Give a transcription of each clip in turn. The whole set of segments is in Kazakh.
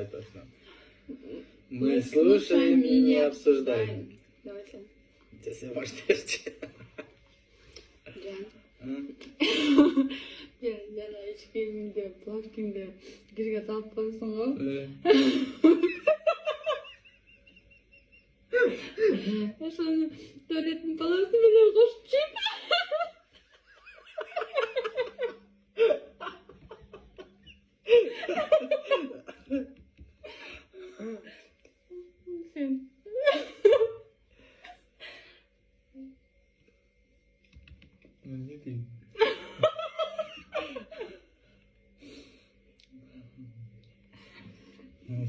точно. Мы слушаем и не обсуждаем. Давайте. Сен баштайсың. Жана ичкимди, плавкимди бирге салып койсуң го. Ошону туалеттин паласы менен кошуп жейм. Сен. Ne diyeyim?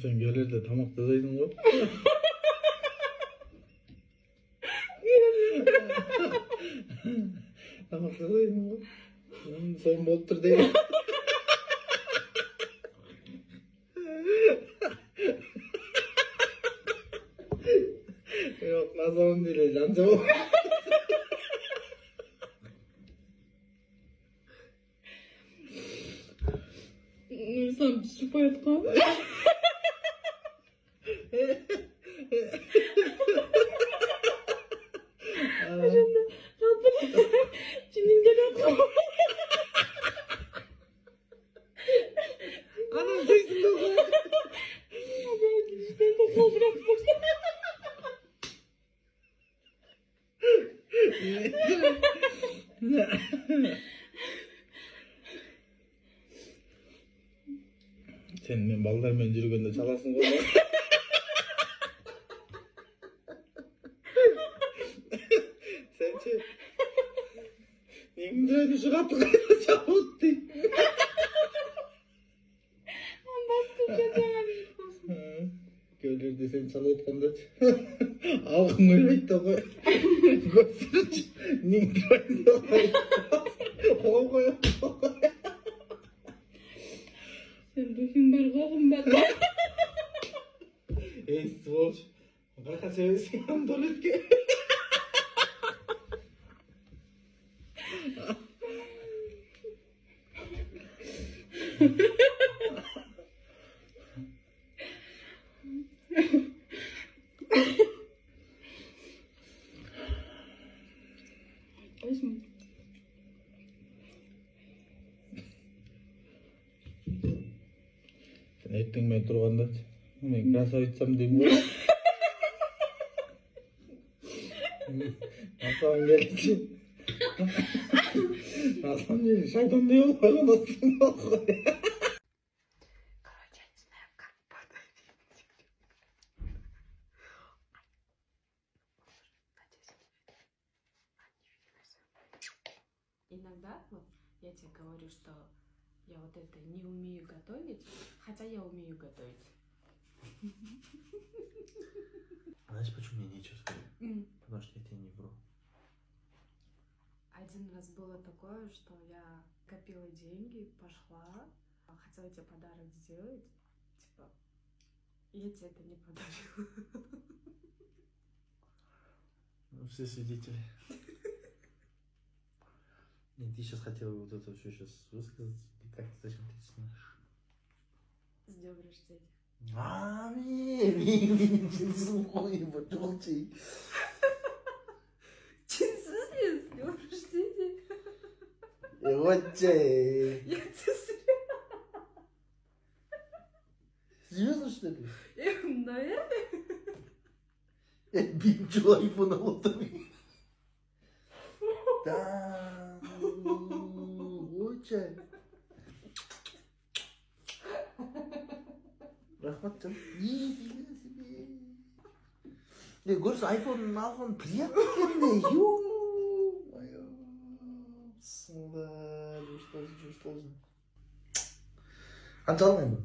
Sen gelirde tamak tadaydın o. Tamak tadaydın o. Son bottur değil. Yok, nasıl onu diyeceğim, canım. Сам шипает кан. Чинин келет. Anam değilsin de o. Sen men baldarmen жүргөндө чаласың го. Sençi. Немде жыгат чабытты. Gölürde sen çalıyordun. Ağın öyleydi o. Götürücü. Nimde öyleydi o. O koy. Sen düşün bir kokun ben. Ey svol. Kaka seversin andolut ki. Возьми. Ертең мен тұрғанда мен красавицам деймін ғой. Асаң келді. На самом деле шайтан не болып қойған осының ғой. Короче, я не знаю, как подарить. Иногда, вот, я тебе говорю, что я вот это не умею готовить, хотя я умею готовить. Знаешь, почему мне нечего сказать? Потому что я тебе не вру. Один раз было такое, что я копила деньги, пошла, хотела тебе подарок сделать, типа, я тебе это не подарила. Ну, все свидетели. Нет, ты сейчас хотела вот это все сейчас высказать, и как ты зачем ты знаешь? С днем рождения. Мен слухай, вот молчи. С днем рождения. Вот че. Я тебе Серьезно, что ли? наверное. Я бинчу айфон лотами. Да. Вот че. Рахматжан. Нифига себе. Не, говоришь, айфон приятный екен де. Ё-моё. Сыңда. Жүз толсын. Қанша алдың енді?